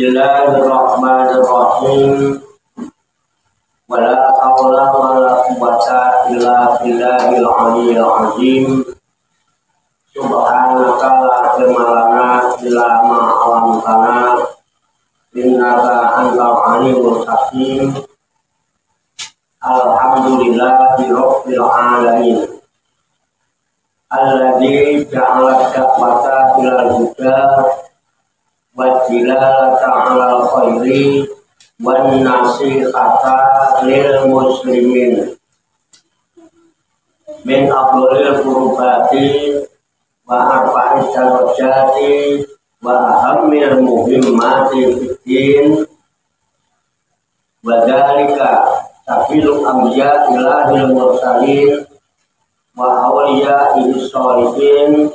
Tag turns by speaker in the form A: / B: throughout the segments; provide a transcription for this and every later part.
A: Bismillahirrahmanirrahim. Wala haula wala quwwata illa billahil aliyyil azim. Subhanaka la ilma lana illa ma 'allamtana innaka antal alimul hakim. Alhamdulillahi rabbil alamin. Alladzi ja'ala da'wata ilal huda wa dilalata 'alal khairi wan nasihata lil muslimin min afdhalil qurbati wa arfa'id darajati wa ahammil muhimmati fiddin wa dzalika tabilu anbiya ilahil mursalin wa awliya sholihin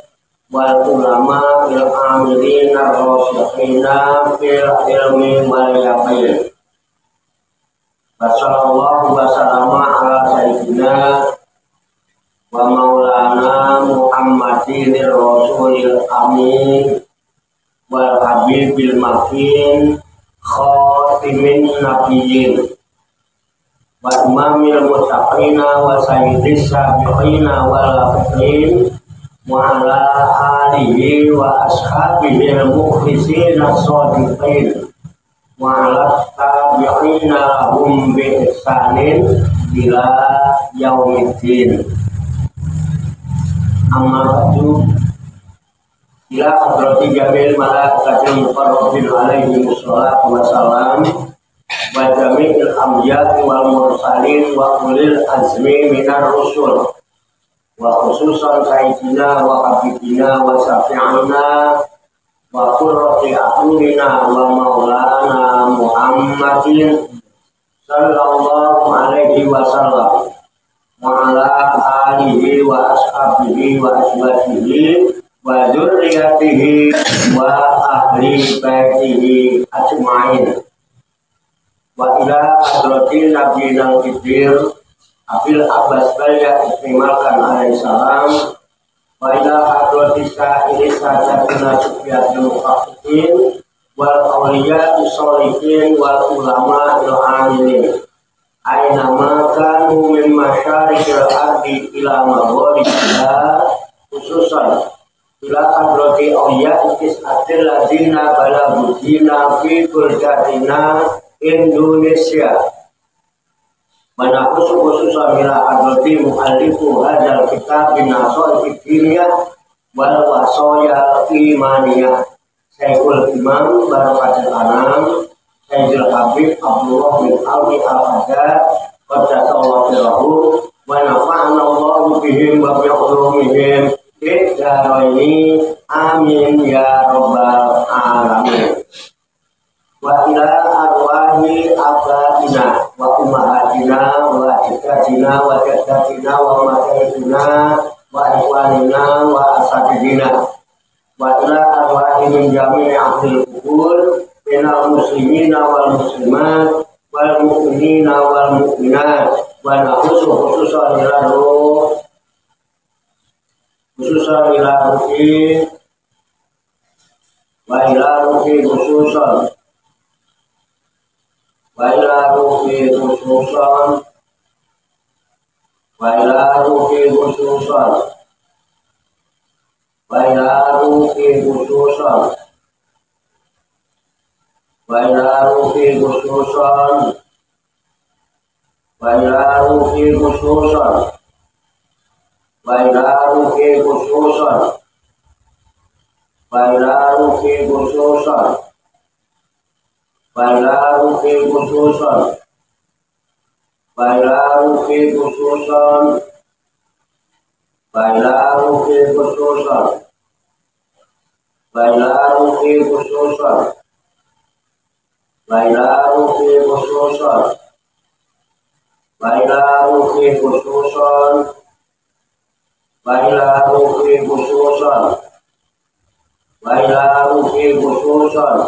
A: wal ulama il amilin ar-rasikhina fil ilmi wal yaqin. Wassallallahu wasallama ala sayyidina wa maulana Muhammadin rasulil amin wal habibil makin khatimin nabiyyin wa imamil muttaqina wa sayyidis sabiqina wal fakirin wa ala alihi wa ashabihi al-mukhlisin as-sadiqin wa ala tabi'ina lahum bi ihsanin ila yaumiddin. Amma ba'du. Ila hadrati jamil malaikatil muqarrabin alaihi wassalatu wassalam wa jami'il anbiya'i wal mursalin wa ulil azmi minar rusul wa khususan sayyidina wa habibina wa syafi'ina wa qurrati a'yunina wa maulana Muhammadin sallallahu alaihi wasallam wa ala alihi wa ashabihi wa azwajihi wa dzurriyyatihi wa ahli baitihi ajma'in wa ila hadratin nabiyina al-kidir Abil Abbas Balya Istimalkan alaihissalam wa ila hadratika ini sajatina sufiyatul muqaddin wal awliya sholihin wal ulama il amilin aina ma kanu min masyarikil ardi ila maghribiha khususan ila hadrati awliya is'atil ladina balagudina fi kuljatina Indonesia. Mana khusus mila hadrati mu'allifu hadzal kitab bin nasoil fikiriyah wal wasoya imaniyah Syekhul Imam Barakatul Anam Sayyidul Habib Abdullah bin Ali Al-Haddad qaddasallahu sirrahu wa nafa'ana Allahu bihim wa bi'ulumihim fid dharaini amin ya rabbal alamin. Wa ila arwahi abaina wa ummahatina wa jaddatina wa jaddatina wa masyaykhina wa ikhwanina wa asatidina wa ila arwahi min jami'i ahlil qubur minal muslimina wal muslimat wal mu'minina wal mu'minat wa nakhusu khususan ila ruhi wa ila ruhi khususan wa ila ruhi khususan wa ila ruhi khususan wa ila ruhi khususan wa ila ruhi khususan wa ila ruhi khususan wa ila ruhi khususan wa ila ruhi khususan Baila ruhi khususan Baila ruhi khususan Baila ruhi khususan Baila ruhi khususan Baila ruhi khususan Baila ruhi khususan Baila ruhi khususan Baila ruhi khususan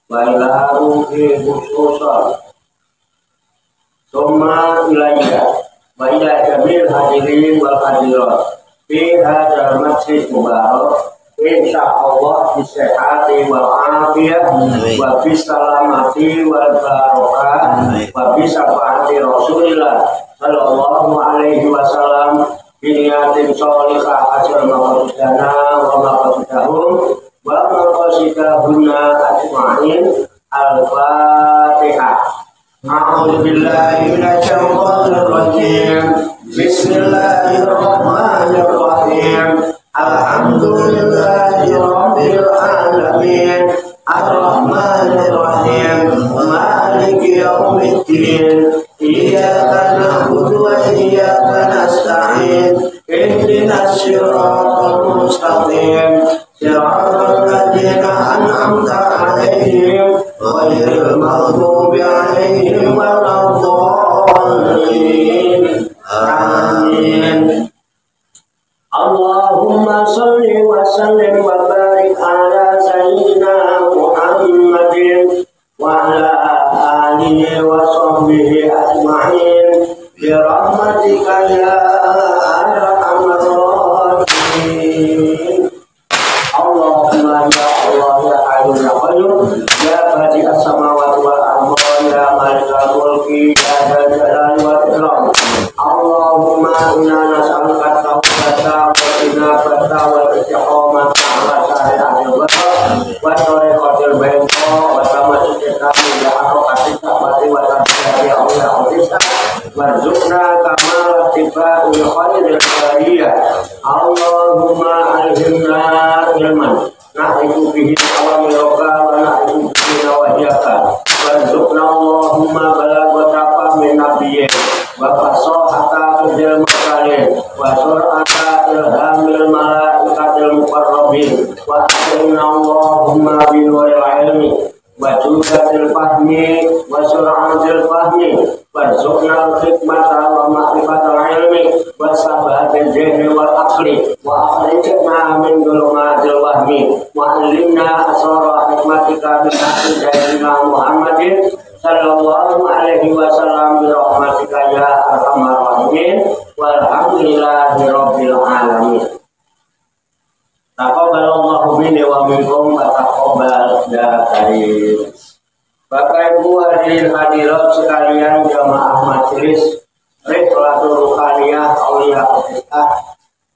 A: Baila ruhi khususan Summa ilayya wa ila jamil hadirin wal hadirat fi hadzal masjid mubarak insyaallah bisehati wal afiyah wa bisalamati wal barokah wa bisafaati Rasulillah sallallahu alaihi wasallam biniatin sholihah ajal maqasidana wa maqasidahum wa maqasidahunna ajma'in. Al-Fatihah. A'udzu billahi minasy syaithanir rajim. Bismillahirrahmanirrahim. Alhamdulillahi rabbil alamin. Ar-Rahmanir Rahim. Maliki yaumiddin. Iyyaka na'budu wa iyyaka nasta'in. Ihdinas siratal mustaqim. Siratal ladzina an'amta 'alaihim ghairil maghdubi 'alaihim waladdallin. Amin. Allahumma shalli wa sallim wa barik ala sayyidina Muhammadin wa ala alihi wa sahbihi ajma'in bi rahmatika ya arhamar rahimin. Allahumma ya Allah ya Hayyu ya Qayyum ya badi'as samawati wal ardi ya malikal mulki ya dzal jalali wal ikram. Allahumma inna nas'aluka tawbata wa inabata wa istiqamata ala syari'atil huda wa tariqatil bayda wa tamassuka bil haqqi sabati wa tabi'ati awliya warzuqna kamal tibaul khairil bariyah. Allahumma alhimna ilman na'iku bihi awamiroka wa na'iku bihi nawajaka warzuqna Allahumma balagota min nabiyyin wa fasahata fil mursalin wa sur'ata ilhamil malaikatil muqarrabin wa akhirna Allahumma bi nuril ilmi wa judatil fahmi wa sur'atil fahmi warzuqna hikmata wa ma'rifatal ilmi wa sabahatil jahli wal aqli wa akhrijna min dhulumatil wahmi wa allimna asrara hikmatika bi sayyidina Muhammadin sallallahu alaihi wasallam bi rahmatika ya arhamar rahimin walhamdulillahi rabbil alamin. Taqabbalallahu minni wa minkum wa taqabbal ya karim. Bapak Ibu hadirin hadirat sekalian jamaah majelis Rihlatul Ruhaniyah Aulia Qadisah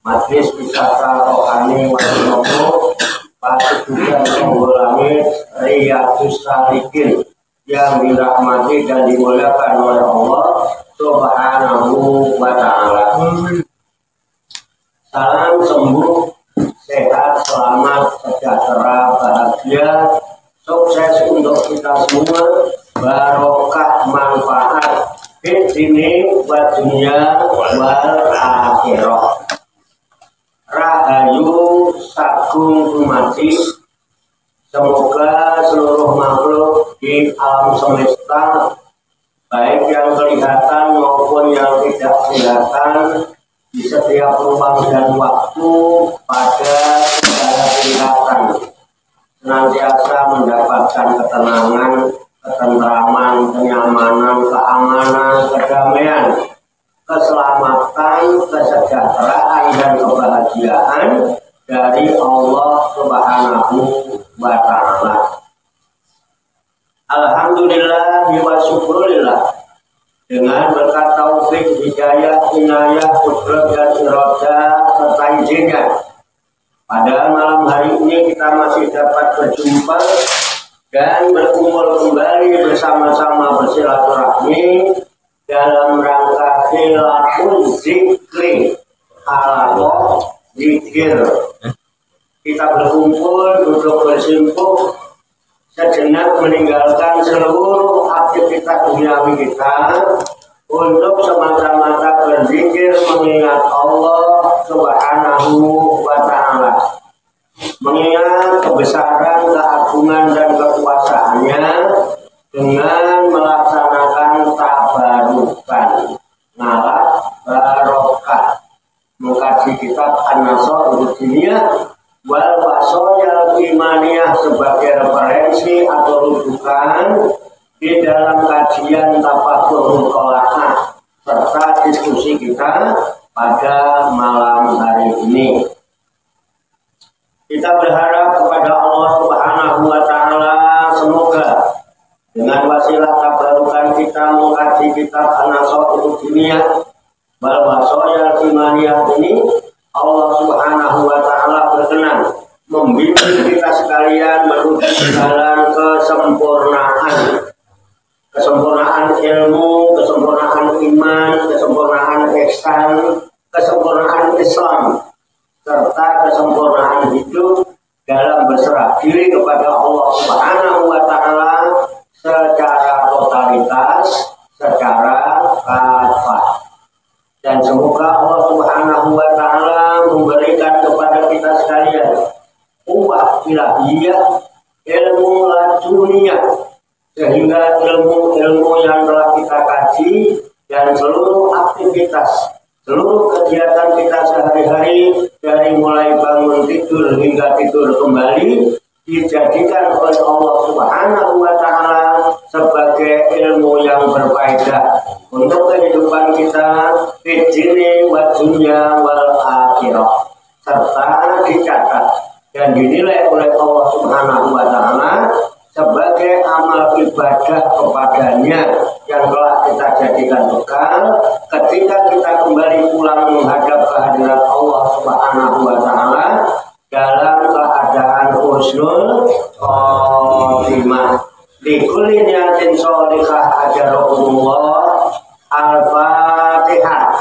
A: Majelis Wisata Rohani Wadinomo Pasukan Penggulami Riyadus Salikin yang dirahmati dan dimuliakan oleh Allah Subhanahu wa ta'ala. Salam sembuh, sehat, selamat, sejahtera, bahagia, sukses untuk kita semua, barokah, manfaat di sini, wa dunia, wal akhirah. Rahayu sagung kumati. Semoga seluruh makhluk di alam semesta, baik yang kelihatan maupun yang tidak kelihatan, di setiap ruang dan waktu, pada segala tingkatan, senantiasa mendapatkan ketenangan, ketentraman, kenyamanan, keamanan, kedamaian, keselamatan, kesejahteraan, dan kebahagiaan dari Allah Subhanahu wa ta'ala. Alhamdulillah wa syukurillah, dengan berkat taufik, hidayah, inayah, kudrat dan iradah serta izinnya, pada malam hari ini kita masih dapat berjumpa dan berkumpul kembali bersama-sama bersilaturahmi dalam rangka khilafun zikri halaqah zikir. Kita berkumpul, duduk bersimpuh, sejenak meninggalkan seluruh aktivitas duniawi kita untuk semata-mata berzikir mengingat Allah Subhanahu wa ta'ala, mengingat kebesaran, keagungan, dan kekuasaannya dengan melaksanakan tabarukan, ngalak, barokah, mengkaji kitab An-Nasr Dunia wal Wasoyal Imaniyah sebagai referensi atau rujukan di dalam kajian tafakurul qolaah serta diskusi kita pada malam hari ini. Kita berharap kepada Allah Subhanahu wa taala semoga dengan wasilah tabarukan kita mengkaji kitab An-Nasai'ud Dunia wal Wasoyal Imaniyah ini, Allah Subhanahu wa taala berkenan membimbing kita sekalian menuju jalan kesempurnaan ilmu, kesempurnaan iman, kesempurnaan ihsan, kesempurnaan Islam, serta kesempurnaan hidup dalam berserah diri kepada Allah Subhanahu wa taala secara totalitas, secara kafah. Dan semoga Allah Subhanahu wa taala memberikan kepada kita sekalian quwwah ilahiyah, ilmu laduniyah, sehingga ilmu-ilmu yang telah kita kaji dan seluruh aktivitas, seluruh kegiatan kita sehari-hari dari mulai bangun tidur hingga tidur kembali dijadikan oleh Allah Subhanahu wa taala sebagai ilmu yang berfaedah untuk kehidupan kita di dunia wa dunya wal akhirah, serta dicatat dan dinilai oleh Allah Subhanahu wa taala sebagai amal ibadah kepadanya yang telah kita jadikan bekal ketika kita kembali pulang menghadap kehadirat Allah Subhanahu wa taala dalam keadaan husnul khotimah. Likulli niyatin sholihah ajarokumullah. Al-Fatihah.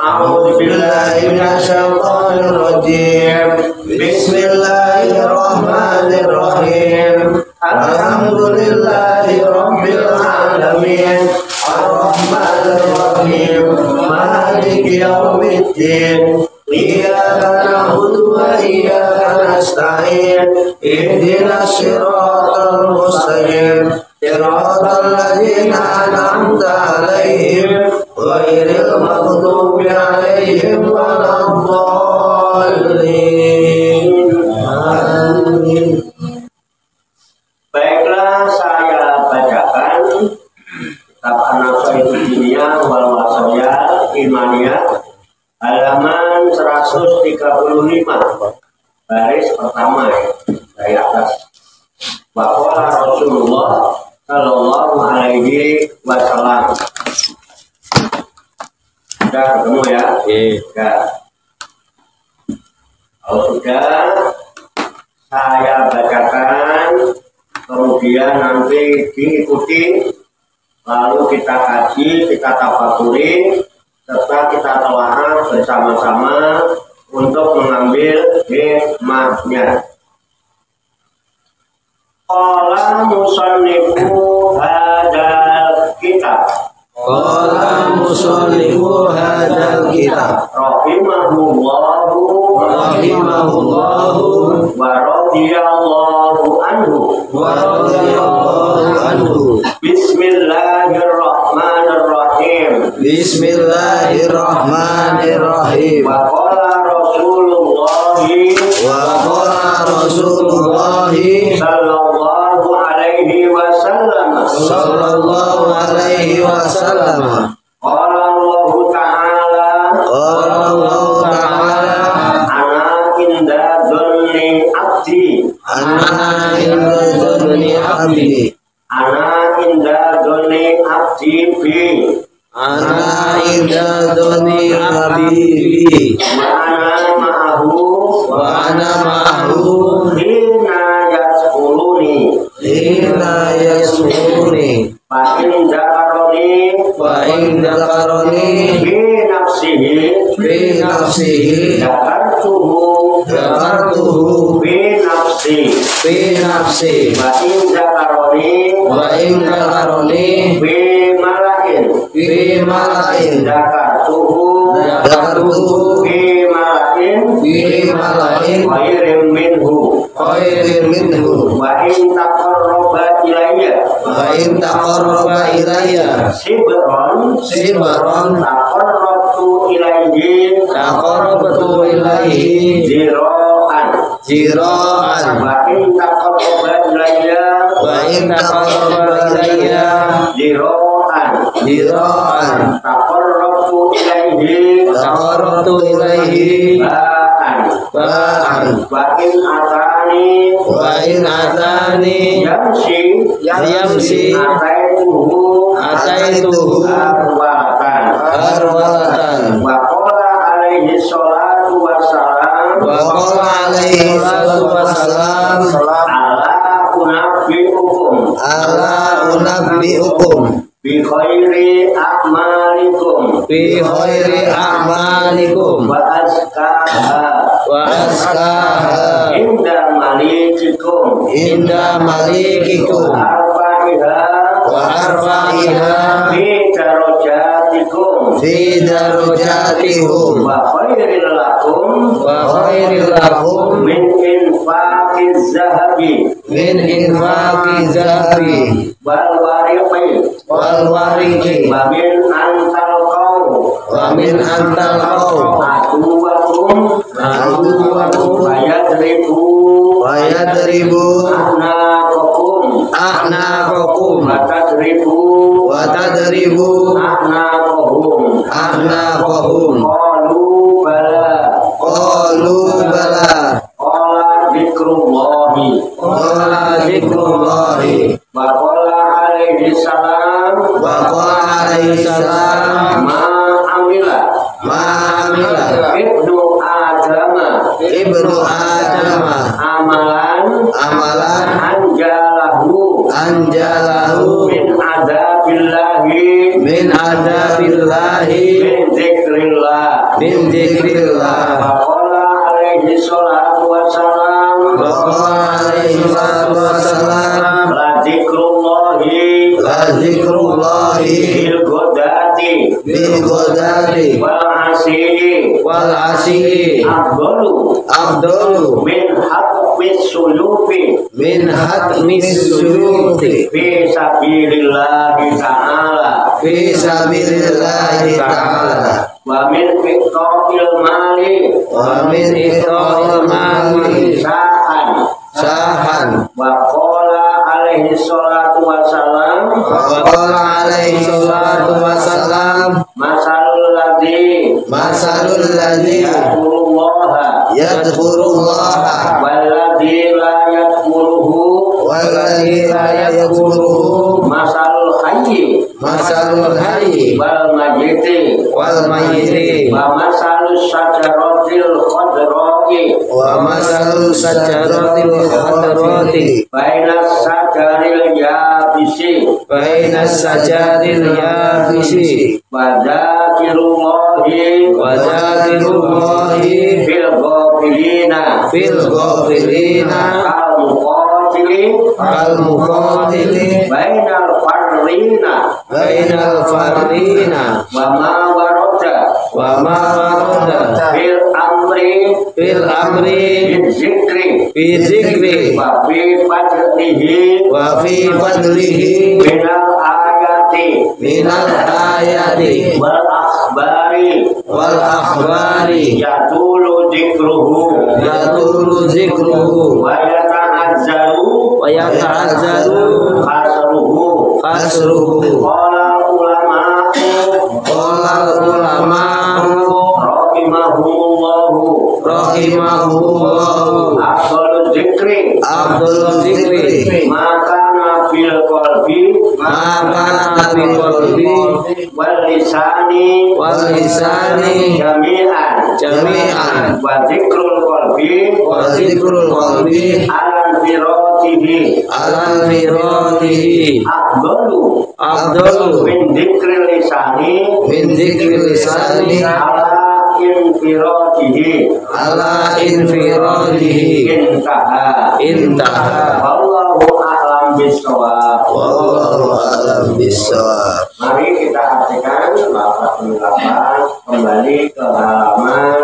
A: A'udzu billahi minasyaitonir rajim. Bismillahirrahmanirrahim. Alhamdulillahi rabbil alamin. Ar-Rahmanir Rahim. Maliki yaumiddin. Iyyaka na'budu wa iyyaka nasta'in. Ihdinas siratal mustaqim. Siratal ladzina an'amta 'alaihim ghairil maghdubi 'alaihim waladdallin. Amin. Baiklah, saya bacakan kitab An-Nasai'ud Dunia wal Wasoyal Imaniyah halaman 135 baris pertama dari atas. Waqala Rasulullah sallallahu alaihi wasallam. Sudah ketemu ya? Sudah. Kalau sudah, saya bacakan, kemudian nanti diikuti, lalu kita kaji, kita tafakuri, serta kita telaah bersama-sama untuk mengambil hikmahnya. Qala musannifu hadal kitab.
B: Qala musannifu hadal kitab.
A: Rahimahullahu wa radiyallahu anhu. Bismillahirrahmanirrahim.
B: Bismillahirrahmanirrahim.
A: Wa qala Rasulullahi sallallahu alaihi wasallam. Qala Allah Ta'ala. Ana inda dzanni abdi.
B: Ana inda dzanni abdi bi. Wa ana ma'ahu. Hina yaskuruni. Fa in dzakaroni fi nafsihi dzakartuhu fi nafsi. Wa in dzakaroni fi mala'in dzakartuhu fi mala'in khairin minhu. Wa in taqarraba ilayya shibran taqarrabtu ilayhi zira'an. Wa in taqarraba ilayya zira'an Diraan
A: Taqarrabtu ilaihi ba'an wa in atani yamsi ataituhu arwalatan wa qala alaihi salatu wassalam ala unabbiukum bi khairi a'malikum wa askaha inda malikikum wa arfa'iha fi darajatikum wa khairil lakum min infaqiz zahabi wal wariqi wa min antal qaum aduwakum wa yadribu a'naqakum wa tadribu a'naqahum qalu bala qala dzikrullahi wa qala alaihi salam ma amila ibnu adama amalan anjalahu min adabillahi min dzikrillah wa qala alaihi salatu wassalam la dzikrullahi bil ghadati wal asyi afdalu min hatmis suyuti fi sabilillahi ta'ala wa min iqta'il mali sahan wa qala alaihi salatu wassalam masalul ladzi yadhkurullaha walladzi la yadhkuruhu masalul hayyi wal mayyiti wa masalus sajaratil khadrati bainas sajaril yabisi wa dzakirullahi fil ghafilina al muqatili bainal farrina wa ma warada fil amri bi zikri wa fi fadlihi minal ayati wal akhbari yatulu zikruhu wa yata'azzaru khasruhu qala ulama rahimahullahu afdalul zikri maka fil qalbi wal lisani jami'an wa zikrul qalbi alan firatihi afdalu min dzikril lisani ala infiradihi intaha wallahu a'lam bissawab. Mari kita artikan lafaz penerapan kembali ke halaman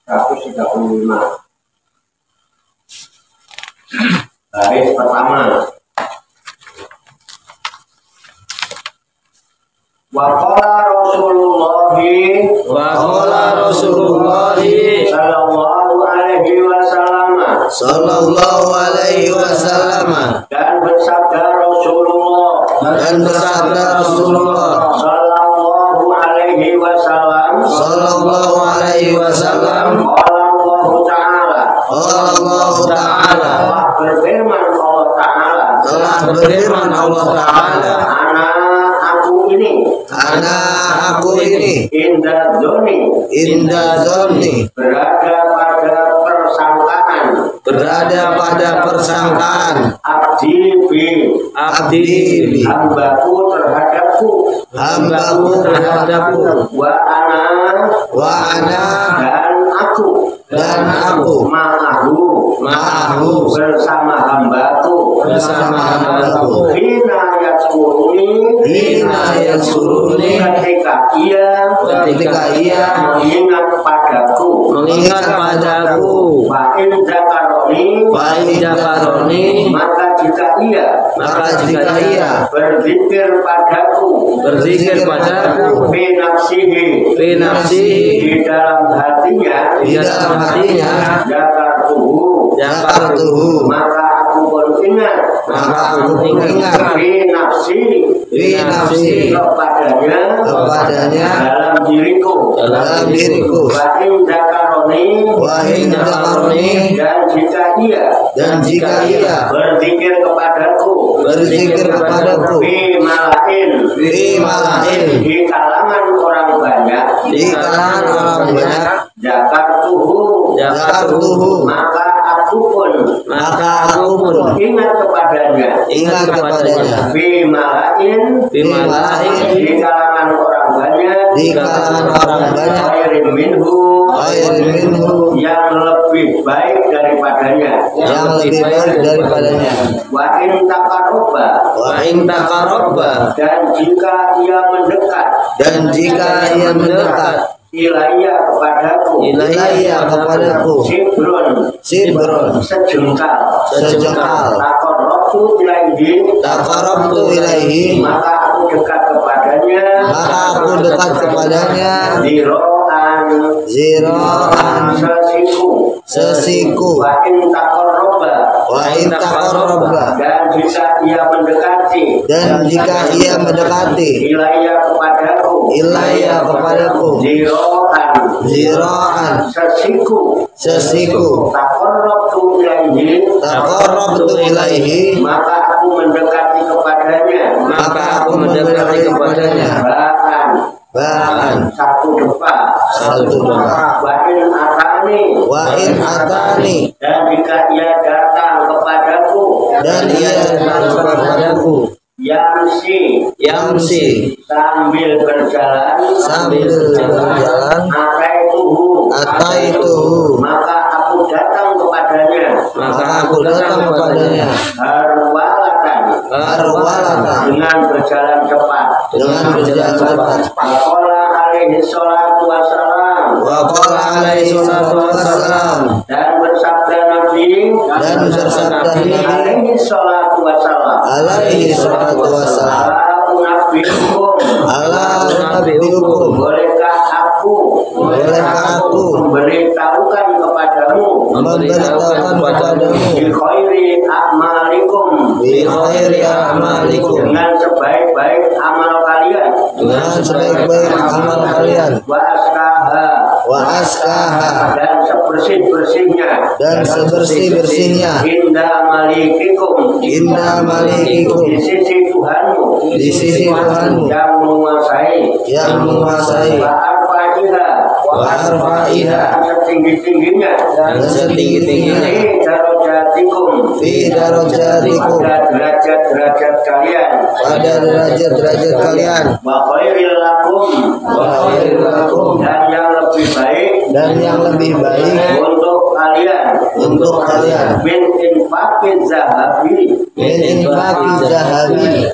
A: 135 baris pertama. Wa qala Rasulullah sallallahu alaihi wasallam dan bersabda Rasulullah
B: dan bersabda Rasulullah
A: sallallahu alaihi wasallam,
B: sallallahu alaihi wasallam,
A: qala Allah Ta'ala,
B: Allah Ta'ala,
A: berfirman Allah Ta'ala,
B: telah berfirman Allah Ta'ala,
A: aku ini indah zoni berada pada persangkaan abdi hambaku terhadapku wa ana dan aku ma'ahu bersama hambaku hina yadkuruni ketika ia mengingat padaku wa in zakaroni maka jika ia berzikir padaku fi nafsihi di dalam hatinya zakartuhu maka aku pun ingat fi nafsi kepadanya dalam diriku wa in zakaroni dan jika ia berzikir kepadaku fi malain di kalangan orang banyak zakartuhu maka aku pun ingat kepadanya fi malain di kalangan orang banyak khairin minhu yang lebih baik daripadanya wa in taqarraba dan jika ia mendekat ilayya kepadaku sibron sejengkal taqarrabtu ilaihi maka aku dekat kepadanya ziro'an sesiku wa in taqarraba dan jika ia mendekati ilayya kepadaku ziro'an sesiku taqarrabtu ilaihi maka aku mendekati kepadanya ba'an satu depa wa in atani dan jika ia datang kepadaku yamsi sambil berjalan ataituhu maka aku datang kepadanya harwalatan dengan berjalan cepat Waqala alaihi salatu wassalam dan bersabda Nabi alaihi salatu wassalam ala unabbiukum bolehkah aku memberitahukan kepadamu bi khairi a'malikum dengan sebaik-baik amal kalian wa askaha dan sebersih-bersihnya inda malikikum di sisi Tuhanmu yang menguasai wa arfa'iha setinggi-tingginya fi darajatikum pada derajat kalian wa khairil lakum dan yang lebih baik untuk kalian min infaqin zahabi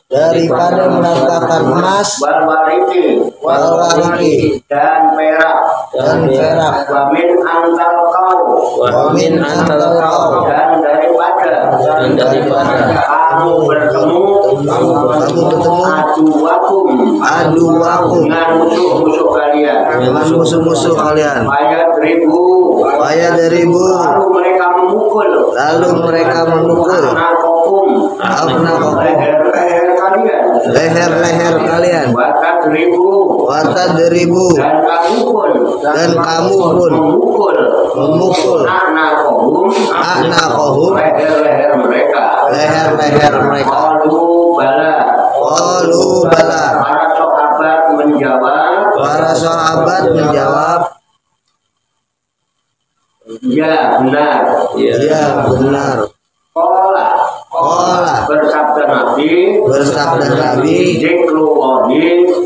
A: daripada menafkahkan emas walwariki dan perak wa min antal kau dan daripada kamu bertemu aduwakum dengan musuh-musuh kalian Faya deribu lalu mereka memukul
B: a'naqakum,
A: leher-leher kalian,
B: leher-leher kalian,
A: watadribu, dan kamu pun
B: memukul a'naqahum,
A: leher-leher mereka.
B: leher-leher mereka.
A: Qalu bala. Para sahabat menjawab, ya benar.
B: Ya benar.
A: Qala, bersabda Nabi,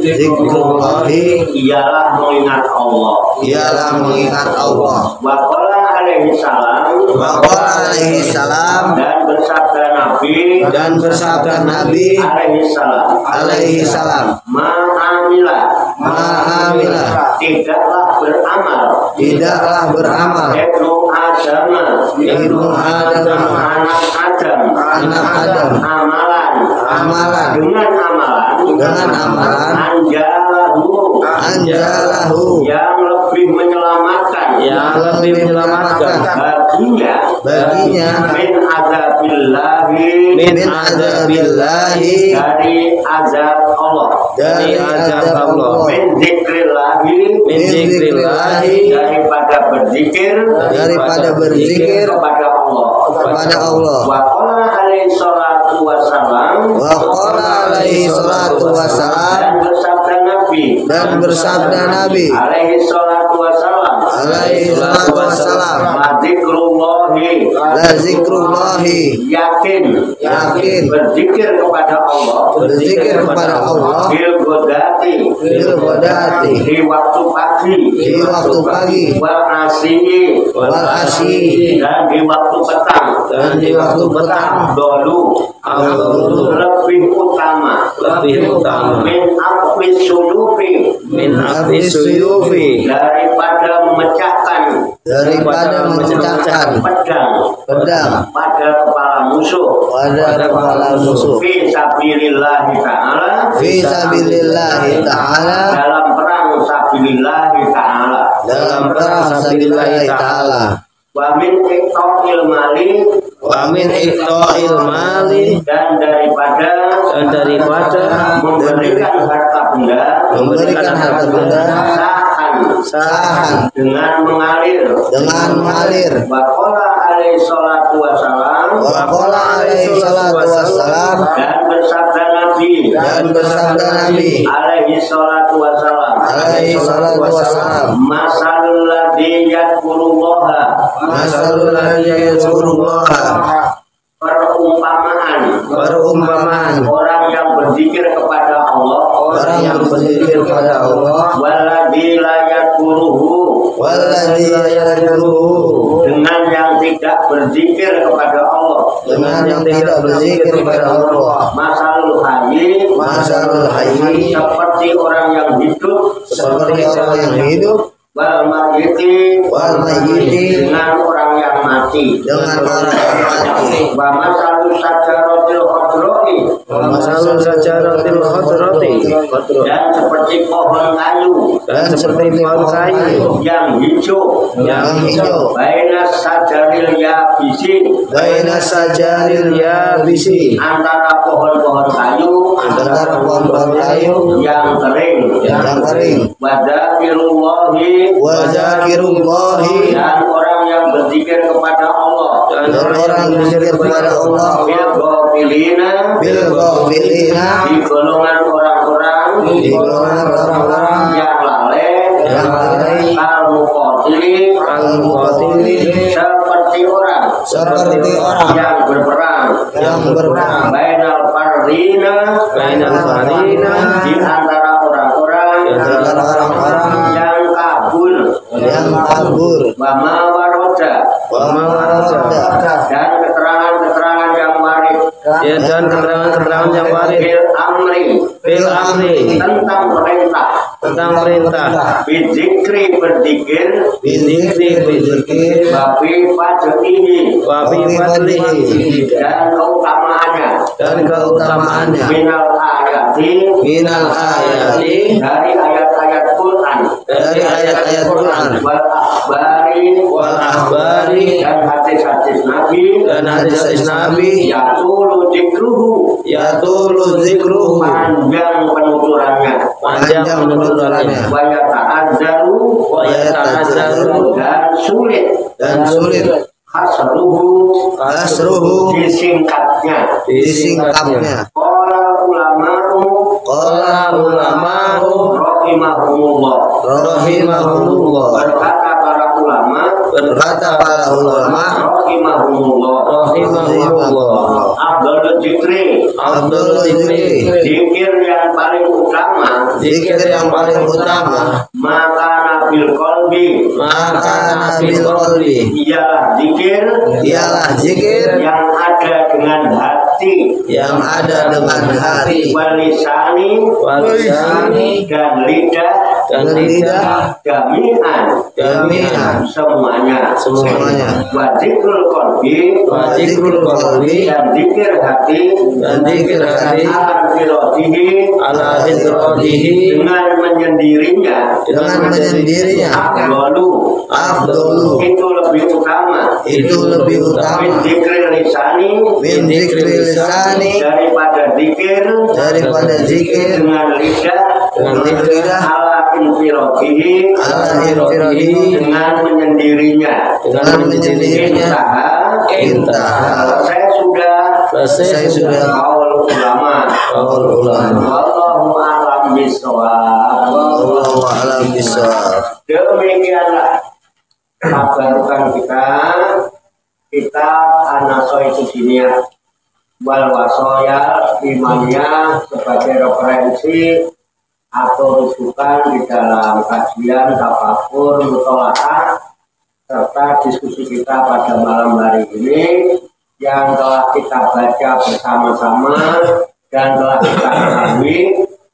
A: zikrullahi, ialah mengingat Allah. Wa qala alaihi salam, dan bersabda Nabi alaihi salam, ma'amilah, tidaklah beramal Ibnu Adam, anak Adam, amalan dengan amalan anjalahu, yang lebih menyelamatkan baginya min azabillahi, dari azab Allah, min zikrillahi, daripada berzikir kepada Allah. Wa qala alaihi salatu wassalam, dan bersabda Nabi alaihi salatu wassalam, la zikrullahi, yakin berzikir kepada Allah, bil godati, di waktu pagi, wal asyi, dan di waktu petang, dolu, lebih utama min aqwis suyufi, daripada memecahkan pedang pada kepala musuh, fi sabilillahi ta'ala, dalam perang sabilillahi ta'ala. Wa min iqta'il mali, dan daripada memberikan harta benda, sahan, dengan mengalir. Wa qala alaihi salatu wassalam, dan bersabda Nabi alaihi salatu wassalam, masalul ladzi yadhkurullaha, perumpamaan orang yang berzikir kepada Allah, waladzi la yadhkuruhu, dengan yang tidak berzikir kepada Allah, masalul hayy, seperti orang yang hidup, wal mayyiti, dengan orang yang mati, wa masalul sajaratil khadrati, dan seperti pohon kayu yang hijau, baina sajaril yabisi, antara pohon-pohon kayu yang kering, wadzakirillahi, dan orang yang berzikir kepada Allah, bil ghafilina, di golongan orang-orang yang lalai, al muqatili, seperti orang yang berperang, bainal farina, di antara orang-orang yang kabur, wa ma waroda, dan keterangan-keterangan yang warid, bil amri, tentang perintah, bizikri, berzikir, wafi fadlihi, dan keutamaannya, minal ayati, dari ayat-ayat Quran, wal
B: akhbari
A: dan hadis-hadis Nabi yatulu zikruhu panjang penuturannya wa yata'azzaru dan sulit hasruhu disingkatnya. Qala ulama'u rahimahumullah berkata para ulama rahimahumullah Abdul Zikri zikir yang paling utama maka nabil qalbi ialah zikir yang ada dengan hati walisani dan lidah jami'an semuanya wa zikrul qalbi dan zikir hati ala firadihi dengan menyendirinya afdalu itu lebih utama min zikril lisani daripada zikir dengan lidah ala infiradihi dengan menyendirinya. Intaha. Saya sudah qaul ulama. Wallahu a'lam bishawab. Demikianlah kabarkan kita An-Nashaitu Diniyah wal Wasoya Imaniyah sebagai referensi atau rujukan di dalam kajian, tafakur, mutolaah serta diskusi kita pada malam hari ini yang telah kita baca bersama-sama dan telah kita ketahui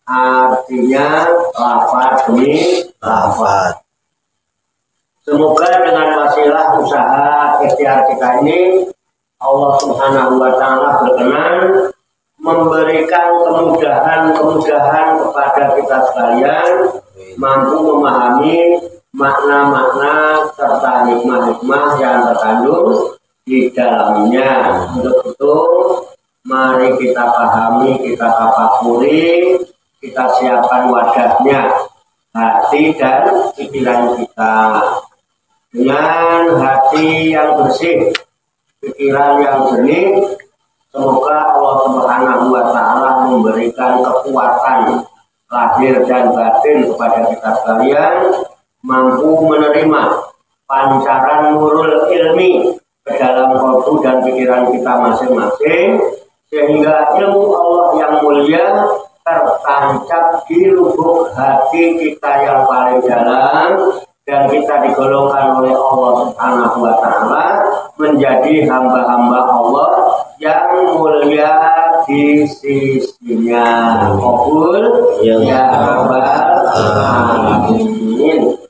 A: artinya lafaz demi lafaz. Semoga dengan wasilah usaha ikhtiar kita ini Allah Subhanahu wa Ta'ala berkenan memberikan kemudahan kepada kita sekalian mampu memahami makna-makna serta hikmah-hikmah yang terkandung di dalamnya. Untuk itu mari kita pahami, kita tafakuri, kita siapkan wadahnya, hati dan pikiran kita. Dengan hati yang bersih, pikiran yang jernih, semoga Allah Subhanahu wa Ta'ala memberikan kekuatan lahir dan batin kepada kita sekalian, mampu menerima pancaran nurul ilmi ke dalam kalbu dan pikiran kita masing-masing, sehingga ilmu Allah yang mulia tertancap di lubuk hati kita yang paling dalam, dan kita digolongkan oleh Allah Subhanahu wa Ta'ala menjadi hamba-hamba Allah yang mulia di sisinya. Qabul ya rabbal alamin.